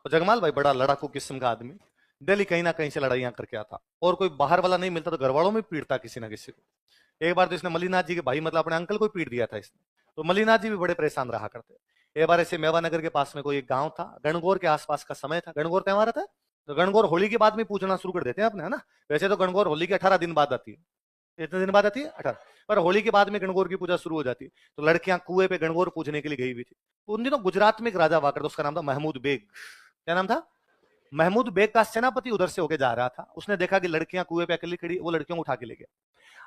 और जगमाल भाई बड़ा लड़ाकू किस्म का आदमी, डेली कहीं ना कहीं से लड़ाइयां करके आता, और कोई बाहर वाला नहीं मिलता तो घर वालों में पीटता किसी ना किसी को। एक बार तो इसने मल्लीनाथ जी के भाई मतलब अपने अंकल को पीट दिया था इसने, तो मल्लीनाथ जी भी बड़े परेशान रहा करते। एक बार ऐसे मेवानगर के पास में कोई एक गांव था, गणगौर के आसपास का समय था, गणगौर त्योहार आता है, तो गणगौर होली के बाद में पूछना शुरू कर देते हैं अपने, है ना। वैसे तो गणगौर होली के 18 दिन बाद आती है, इतने दिन बाद आती है 18, पर होली के बाद में गणगौर की पूजा शुरू हो जाती है। तो लड़कियां कुएं पे गणगौर पूजने के लिए गई हुई थी। उन दिनों गुजरात में एक राजा हुआ करता, उसका नाम था महमूद बेग। क्या नाम था? महमूद बेग का सेनापति उधर से होके जा रहा था, उसने देखा कि लड़कियां कुएं पे अकेली खड़ी, वो लड़कियों को उठा के ले गया।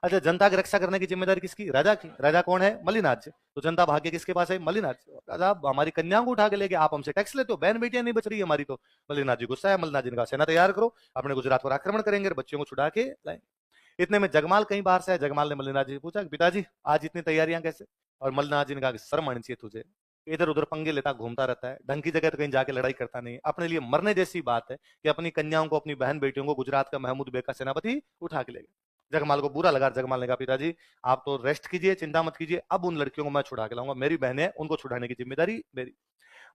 अच्छा, जनता की रक्षा करने की जिम्मेदारी किसकी? राजा की। राजा कौन है? मल्लीनाथ जी। तो जनता भाग्य किसके पास है? मल्लीनाथ जी। राजा हमारी कन्याओं को उठा के ले गए, आप हमसे टैक्स लेते हो, बहन बेटियां नहीं बच रही हमारी तो। मल्लीनाथ जी गुस्सा है, मल्लीनाथ जी ने कहा सेना तैयार करो, अपने गुजरात पर आक्रमण करेंगे, बच्चियों को छुड़ा के लाएंगे। इतने में जगमाल कहीं बाहर से है, जगमाल ने मल्लीनाथ जी से पूछा पिताजी आज इतनी तैयारियां कैसे? और मल्लीनाथ जी ने कहा शर्म आनी चाहिए तुझे, इधर उधर पंगे लेता घूमता रहता है, ढंग की जगह तो कहीं जाके लड़ाई करता नहीं, अपने लिए मरने जैसी बात है कि अपनी कन्याओं को, अपनी बहन बेटियों को गुजरात का महमूद बेग का सेनापति उठा के ले गया। जगमाल को बुरा लगा, जगमाल ने कहा पिताजी आप तो रेस्ट कीजिए, चिंता मत कीजिए, अब उन लड़कियों को मैं छुड़ा के लाऊंगा, मेरी बहनें हैं, उनको छुड़ाने की जिम्मेदारी मेरी।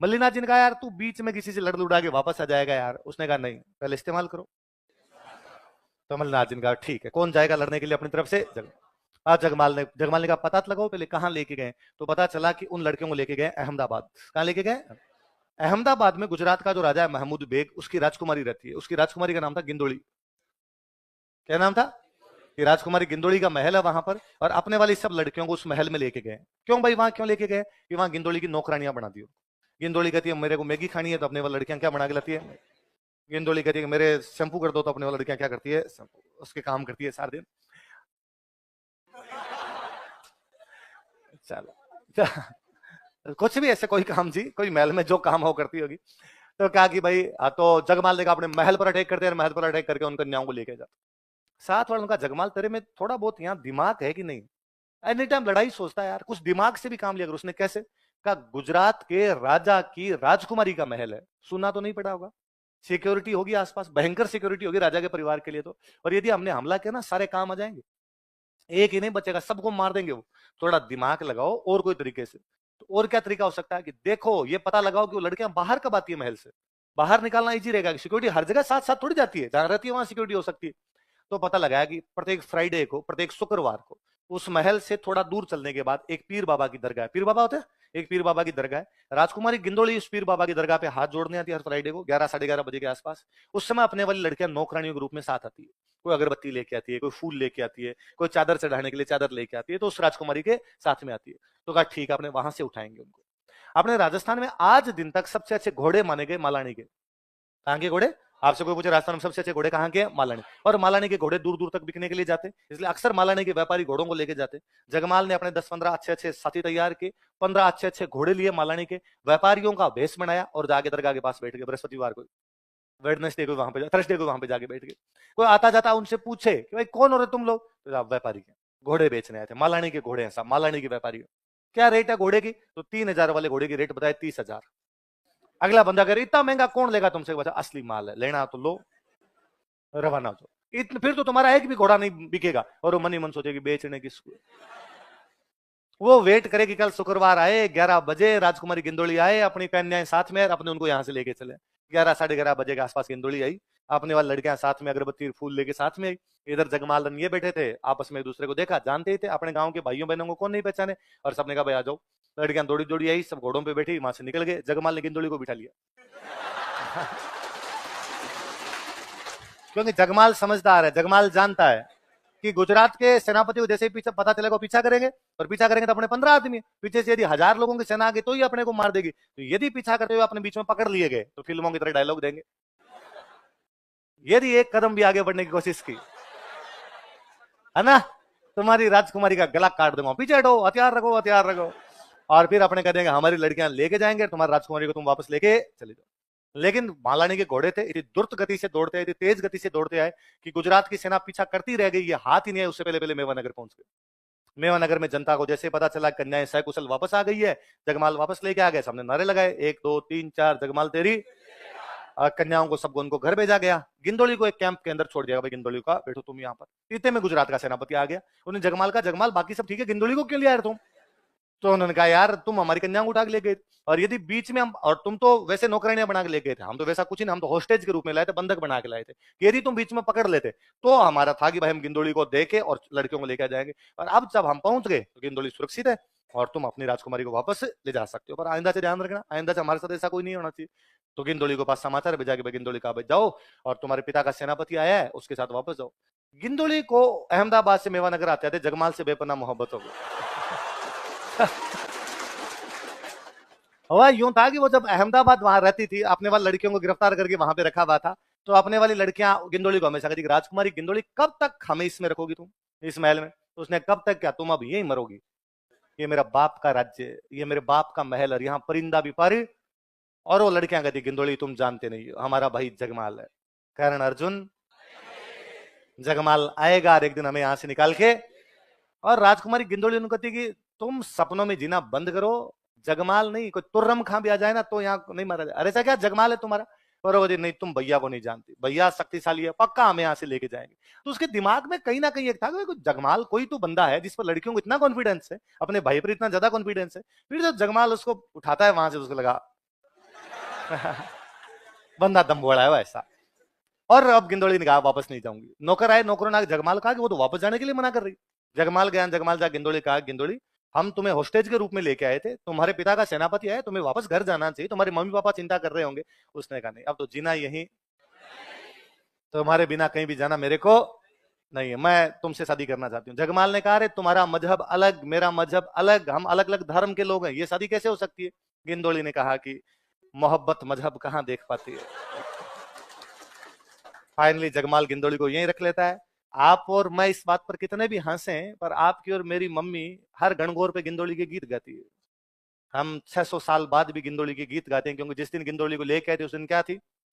मल्लीनाथ जी ने कहा यार तू बीच में किसी से लड़ लुड़ा के वापस आ जाएगा यार। उसने कहा नहीं, पहले इस्तेमाल करो। तो मल्लीनाथ जी ने कहा ठीक है, कौन जाएगा लड़ने के लिए अपनी तरफ से? आज जगमाल ने कहा पता तो लगाओ पहले कहाँ लेके गए। तो पता चला कि उन लड़कियों को लेके गए अहमदाबाद। कहाँ लेके गए? अहमदाबाद में गुजरात का जो राजा है महमूद बेग, उसकी राजकुमारी रहती है, उसकी राजकुमारी का नाम था गिंदोड़ी। क्या नाम था? कि राजकुमारी गिंदोड़ी का महल है वहां पर, और अपने वाली सब लड़कियों को उस महल में लेके गए। क्यों भाई वहां क्यों लेके गए? कि वहां गिंदोड़ी की नौकरानियां बना दी। गिंदोड़ी कहती है मेरे को मैगी खानी है, तो अपने वाली लड़कियां क्या बना के लाती है? गिंदोड़ी कहती है कि मेरे शैम्पू कर दो, तो अपने वाली लड़कियां क्या करती है? उसके काम करती है सारे दिन। चलो कुछ भी ऐसे कोई काम जी, कोई महल में जो काम हो करती होगी। तो कहा कि भाई तो जगमाल ने कहा अपने महल पर अटैक करते हैं, महल पर अटैक करके उन कन्याओं को लेके जाते। साथ वालों का जगमाल तेरे में थोड़ा बहुत यहाँ दिमाग है कि नहीं? एनी टाइम लड़ाई सोचता है यार, कुछ दिमाग से भी काम लिया अगर। उसने कैसे कहा? गुजरात के राजा की राजकुमारी का महल है, सुना तो नहीं पड़ा होगा। सिक्योरिटी होगी आसपास, भयंकर सिक्योरिटी होगी राजा के परिवार के लिए तो। और यदि हमने हमला किया ना, सारे काम आ जाएंगे, एक ही नहीं बचेगा, सबको मार देंगे वो। थोड़ा दिमाग लगाओ और कोई तरीके से। तो और क्या तरीका हो सकता है कि देखो ये पता लगाओ कि वो लड़कियां बाहर कब आती है महल से। बाहर निकालना इजी रहेगा, सिक्योरिटी हर जगह साथ साथ थोड़ी जाती है, जहां रहती है वहां सिक्योरिटी हो सकती है। तो पता लगाया कि प्रत्येक फ्राइडे को, प्रत्येक शुक्रवार को उस महल से थोड़ा दूर चलने के बाद एक पीर बाबा की दरगाह है। पीर बाबा होते हैं, एक पीर बाबा की दरगाह है। राजकुमारी गिंदोड़ी उस पीर बाबा की दरगाह पे हाथ जोड़ने आती है हर फ्राइडे को 11 साढ़े 11 बजे के आसपास। उस समय अपने वाली लड़कियां नौकरानियों के रूप में साथ आती है। कोई अगरबत्ती लेके आती है, कोई फूल लेके आती है, कोई चादर चढ़ाने के लिए चादर लेके आती है, तो उस राजकुमारी के साथ में आती है। तो कहा ठीक है, अपने वहां से उठाएंगे उनको। अपने राजस्थान में आज दिन तक सबसे अच्छे घोड़े माने गए मालानी के। कहाँ के घोड़े? आपसे कोई पूछे राजस्थान में सबसे अच्छे घोड़े कहाँ के हैं? मालानी। और मालानी के घोड़े दूर दूर तक बिकने के लिए जाते, इसलिए अक्सर मालानी के व्यापारी घोड़ों को लेके जाते। जगमाल ने अपने 10-15 अच्छे अच्छे साथी तैयार किए, 15 अच्छे अच्छे घोड़े लिए मालानी के, व्यापारियों का भेष बनाया और जाके दरगाह के पास बैठ गए बृहस्पतिवार को, वेडनेसडे को वहां पे, थर्सडे को वहां पे जाके बैठ गए। कोई आता जाता उनसे पूछे कि भाई कौन हो रहे तुम लोग? तो आप व्यापारी के, घोड़े बेचने आए थे, मालानी के घोड़े हैं साहब, मालानी के व्यापारी। क्या रेट है घोड़े की? तो 3,000 वाले घोड़े की रेट बताए 30,000। अगला बंदा कह रहा इतना महंगा कौन लेगा तुमसे? बचा असली माल है, लेना तो लो, रवाना हो जाओ। इतने फिर तो तुम्हारा एक भी घोड़ा नहीं बिकेगा। और वो मन ही मन सोचेगी बेचने किसको। वो वेट करे कि कल शुक्रवार आए 11 बजे, राजकुमारी गिंदोड़ी आए अपनी कन्याएं साथ में, अपने उनको यहाँ से लेके चले। 11 साढ़े 11 बजे के आसपास गिंदोड़ी आई, अपने वाली लड़कियां साथ में, अगरबत्ती फूल लेके साथ में आई। इधर जगमाल ये बैठे थे, आपस में एक दूसरे को देखा, जानते ही थे अपने गांव के भाइयों बहनों को, कौन नहीं पहचाने। और सबने कहा भाई आ जाओ। लड़कियां दौड़ी दौड़ी आई, सब घोड़ों पे बैठी, वहां से निकल गए। जगमाल ने गिंदोड़ी को बिठा लिया। क्योंकि जगमाल समझदार है, जगमाल जानता है कि गुजरात के सेनापति को जैसे ही पीछे पता चलेगा पीछा करेंगे, और पीछा करेंगे तो अपने 15 आदमी, पीछे से यदि 1000 लोगों की सेना आ गई तो ही अपने को मार देगी। तो यदि पीछा करते हुए अपने बीच में पकड़ लिए गए तो फिल्मों की तरह डायलॉग देंगे, यदि एक कदम भी आगे बढ़ने की कोशिश की, है ना, तुम्हारी राजकुमारी का गला काट दूंगा, पीछे हटो, हथियार रखो, हथियार रखो। और फिर अपने कह देंगे हमारी लड़कियां लेके जाएंगे, तुम्हारी राजकुमारी को तुम वापस लेके चले जाओ। लेकिन मालानी के घोड़े थे, इतनी द्रुत गति से दौड़ते आए, इतनी तेज गति से दौड़ते आए कि गुजरात की सेना पीछा करती रह गई, ये हाथ ही नहीं है, उससे पहले पहले मेवानगर पहुंच गए। मेवानगर में जनता को जैसे पता चला कन्याएं सकुशल वापस आ गई है, जगमाल वापस लेके आ गए, सामने नारे लगाए 1 2 3 4 जगमाल तेरी। कन्याओं को सबको उनको घर भेजा गया। गिंदोली को एक कैंप के अंदर छोड़ दिया, भाई गिंदोली का बैठो तुम यहाँ पर। इतने में गुजरात का सेनापति आ गया। उन्हें जगमाल का, जगमाल बाकी सब ठीक है, गिंदोली को क्यों लिया तुम? तो उन्होंने कहा यार तुम हमारी कन्या को उठा के ले गए, और यदि बीच में हम, और तुम तो वैसे नौकरानियां बना के ले गए थे, हम तो वैसा कुछ ही नहीं, हम तो होस्टेज के रूप में लाए थे, बंधक बना के लाए थे, यदि तुम बीच में पकड़ लेते तो हमारा था कि भाई हम गिंदोली को देके और लड़कियों को लेकर जाएंगे, और अब जब हम पहुंच गए तो गिंदोली सुरक्षित है और तुम अपनी राजकुमारी को वापस ले जा सकते हो, पर आइंदा से ध्यान रखना, आइंदा से हमारे साथ ऐसा कोई नहीं होना चाहिए। तो गिंदोली के पास समाचार भेजा कि भाई गिंदोली कहा भाई जाओ और तुम्हारे पिता का सेनापति आया है उसके साथ वापस जाओ। गिंदोली को अहमदाबाद से मेवानगर आते आते जगमाल से बेपनाह मोहब्बत हो गई। हुआ यूं था कि वो जब अहमदाबाद वहां रहती थी, अपने वाली लड़कियों को गिरफ्तार करके वहां पे रखा हुआ था, तो अपने वाली लड़कियां गिंदोली को हमेशा कहती राजकुमारी गिंदोली कब तक हमें इसमें रखोगी तुम, इस महल में? तो उसने कब तक क्या, तुम अब यही मरोगी, ये मेरा बाप का राज्य है, ये मेरे बाप का महल है, यहाँ परिंदा भी पारी। और वो लड़कियां कहती गिंदोली तुम जानते नहीं हो हमारा भाई जगमाल है, कर्ण अर्जुन जगमाल आएगा और एक दिन हमें यहां से निकाल के। और राजकुमारी गिंदोली उनको कहती कि तुम सपनों में जीना बंद करो, जगमाल नहीं, कोई तुर्रम खां भी आ जाए ना तो यहाँ नहीं मारा जाए। अरे ऐसा क्या जगमाल है तुम्हारा? पर वो नहीं तुम भैया को नहीं जानती, भैया शक्तिशाली है, पक्का हमें यहाँ से लेके जाएंगे। तो उसके दिमाग में कहीं ना कहीं एक था कि जगमाल कोई तो बंदा है जिस पर लड़कियों को इतना कॉन्फिडेंस है, अपने भाई पर इतना ज्यादा कॉन्फिडेंस है। फिर जब जगमाल उसको उठाता है वहां से, उसको लगा बंदा दम बोड़ा है वैसा। और अब गिंदोली ने कहा वापस नहीं जाऊंगी। नौकर आए, नौकरों ने जगमाल कहा कि वो तो वापस जाने के लिए मना कर रही। जगमाल गया, जगमाल जा गिंदोली कहा गिंदोली हम तुम्हें होस्टेज के रूप में लेके आए थे, तुम्हारे पिता का सेनापति आया, तुम्हें वापस घर जाना चाहिए, तुम्हारे मम्मी पापा चिंता कर रहे होंगे। उसने कहा नहीं, अब तो जीना यही, तुम्हारे बिना कहीं भी जाना मेरे को नहीं है, मैं तुमसे शादी करना चाहती हूँ। जगमाल ने कहा अरे तुम्हारा मजहब अलग, मेरा मजहब अलग, हम अलग अलग धर्म के लोग हैं, ये शादी कैसे हो सकती है? गिंदोली ने कहा कि मोहब्बत मजहब कहाँ देख पाती है। फाइनली जगमाल गिंदोली को यहीं रख लेता है। आप और मैं इस बात पर कितने भी हंसे, पर आपकी और मेरी मम्मी हर गणगौर पे गिंदोली के गीत गाती है। हम 600 साल बाद भी गिंदोली के गीत गाते हैं, क्योंकि जिस दिन गिंदोली को लेके आए थे उस दिन क्या थी,